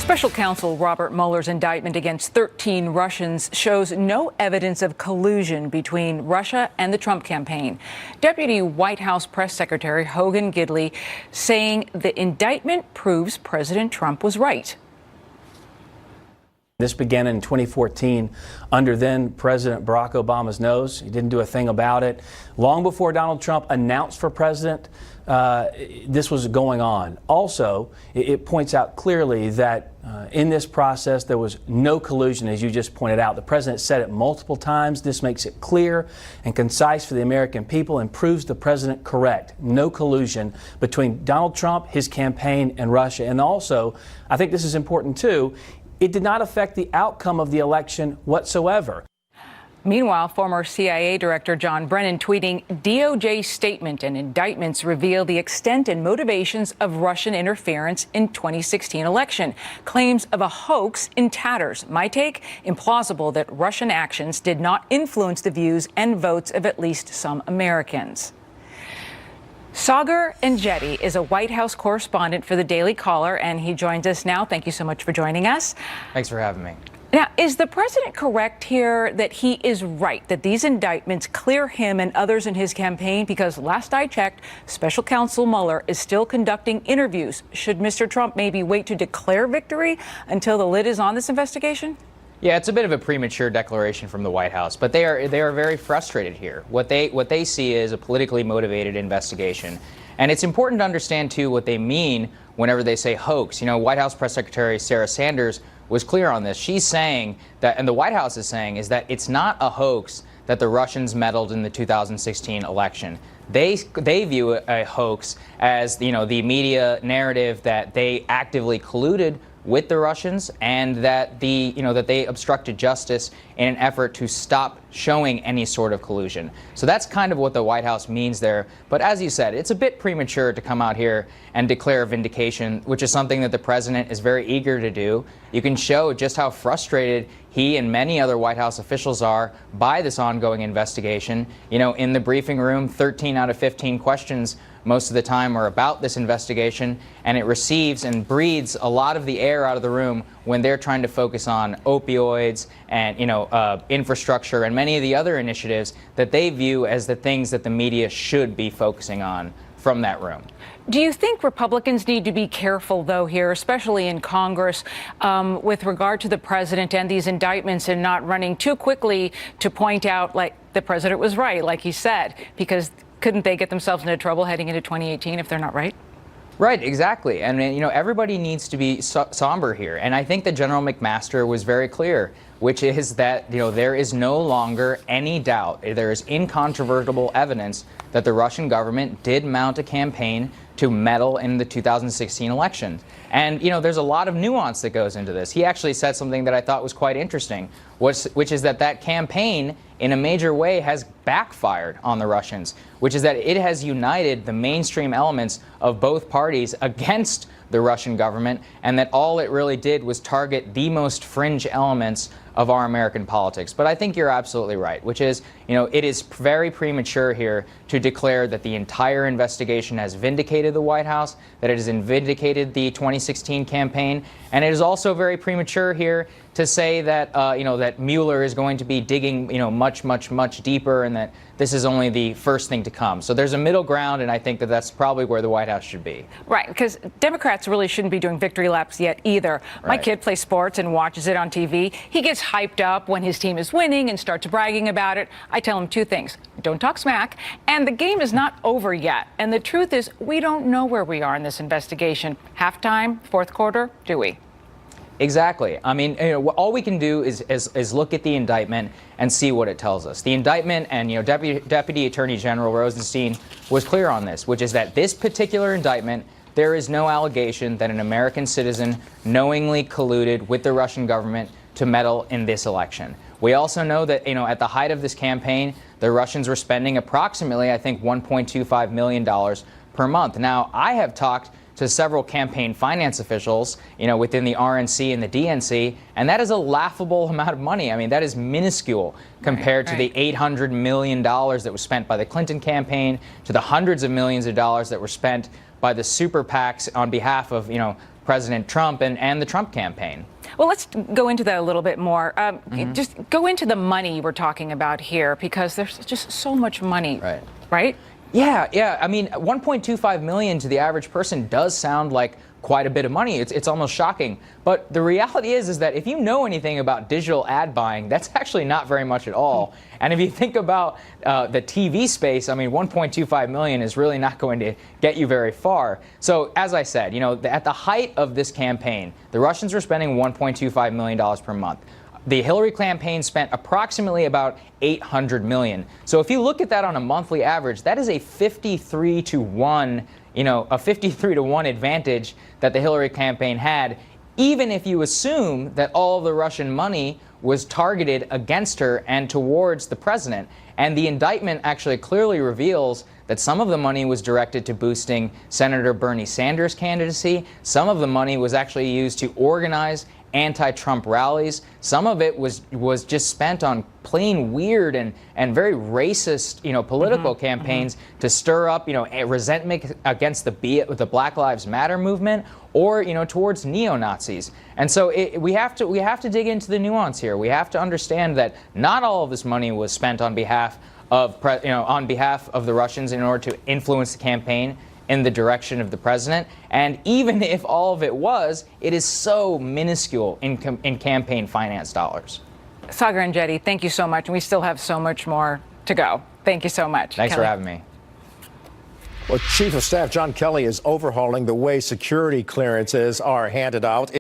Special counsel Robert Mueller's indictment against 13 Russians shows no evidence of collusion between Russia and the Trump campaign. Deputy White House Press Secretary Hogan Gidley saying the indictment proves President Trump was right. This began in 2014 under then President Barack Obama's nose. He didn't do a thing about it. Long before Donald Trump announced for president, this was going on. Also, it points out clearly that in this process there was no collusion, as you just pointed out. The president said it multiple times. This makes it clear and concise for the American people and proves the president correct. No collusion between Donald Trump, his campaign, and Russia. And also, I think this is important too, it did not affect the outcome of the election whatsoever. Meanwhile, former CIA Director John Brennan tweeting, DOJ's statement and indictments reveal the extent and motivations of Russian interference in 2016 election. Claims of a hoax in tatters. My take, implausible that Russian actions did not influence the views and votes of at least some Americans. Saagar Enjeti is a White House correspondent for the Daily Caller, and he joins us now. Thank you so much for joining us. Thanks for having me. Now, is the president correct here that he is right, that these indictments clear him and others in his campaign? Because last I checked, Special Counsel Mueller is still conducting interviews. Should Mr. Trump maybe wait to declare victory until the lid is on this investigation? Yeah, it's a bit of a premature declaration from the White House, but they are very frustrated here. What they see is a politically motivated investigation. And it's important to understand, too, what they mean whenever they say hoax. You know, White House Press Secretary Sarah Sanders was clear on this. She's saying that, and the White House is saying, is that it's not a hoax that the Russians meddled in the 2016 election. They view a hoax as, you know, the media narrative that they actively colluded with the Russians and that they obstructed justice in an effort to stop showing any sort of collusion. So that's kind of what the White House means there. But as you said, it's a bit premature to come out here and declare vindication, which is something that the president is very eager to do. You can show just how frustrated he and many other White House officials are by this ongoing investigation. You know, in the briefing room, 13 out of 15 questions most of the time are about this investigation, and it receives and breathes a lot of the air out of the room when they're trying to focus on opioids and, infrastructure and many of the other initiatives that they view as the things that the media should be focusing on from that room. Do you think Republicans need to be careful, though, here, especially in Congress, with regard to the president and these indictments, and not running too quickly to point out, like, the president was right, like he said, because couldn't they get themselves into trouble heading into 2018 if they're not right? Right, exactly. And, everybody needs to be somber here. And I think that General McMaster was very clear, which is that, there is no longer any doubt. There is incontrovertible evidence that the Russian government did mount a campaign to meddle in the 2016 election. And, there's a lot of nuance that goes into this. He actually said something that I thought was quite interesting, which is that campaign in a major way has backfired on the Russians, which is that it has united the mainstream elements of both parties against the Russian government, and that all it really did was target the most fringe elements of our American politics. But I think you're absolutely right, which is, it is very premature here to declare that the entire investigation has vindicated the White House, that it has vindicated the 2016 campaign, and it is also very premature here to say that, that Mueller is going to be digging, much deeper, and that this is only the first thing to come. So there's a middle ground, and I think that that's probably where the White House should be. Right, because Democrats really shouldn't be doing victory laps yet either. Right. My kid plays sports and watches it on TV. He gets hyped up when his team is winning and starts bragging about it. I tell him two things: don't talk smack, and the game is not over yet. And the truth is, we don't know where we are in this investigation. Halftime, fourth quarter, do we? Exactly. I mean, all we can do is look at the indictment and see what it tells us. The indictment, and Deputy Attorney General Rosenstein was clear on this, which is that this particular indictment, there is no allegation that an American citizen knowingly colluded with the Russian government to meddle in this election. We also know that, at the height of this campaign, the Russians were spending approximately, I think, $1.25 million per month. Now, I have talked to several campaign finance officials, within the RNC and the DNC, and that is a laughable amount of money. I mean, that is minuscule compared to the $800 million that was spent by the Clinton campaign, to the hundreds of millions of dollars that were spent by the super PACs on behalf of, President Trump and the Trump campaign. Well, let's go into that a little bit more. Just go into the money we're talking about here, because there's just so much money, right? Yeah. I mean, 1.25 million to the average person does sound like quite a bit of money. It's almost shocking. But the reality is that if you know anything about digital ad buying, that's actually not very much at all. And if you think about the TV space, I mean, 1.25 million is really not going to get you very far. So as I said, at the height of this campaign, the Russians were spending $1.25 million per month. The Hillary campaign spent approximately about $800 million. So if you look at that on a monthly average, that is a 53 to 1, a 53 to 1 advantage that the Hillary campaign had, even if you assume that all of the Russian money was targeted against her and towards the president. And the indictment actually clearly reveals that some of the money was directed to boosting Senator Bernie Sanders' candidacy. Some of the money was actually used to organize anti-Trump rallies. Some of it was just spent on plain weird and very racist, political campaigns to stir up, resentment against the Black Lives Matter movement, or towards neo-Nazis. And so we have to dig into the nuance here. We have to understand that not all of this money was spent on behalf of the Russians in order to influence the campaign in the direction of the president. And even if all of it was, it is so minuscule in campaign finance dollars. Saagar and Enjeti, thank you so much. And we still have so much more to go. Thank you so much. Thanks for having me. Well, Chief of Staff John Kelly is overhauling the way security clearances are handed out.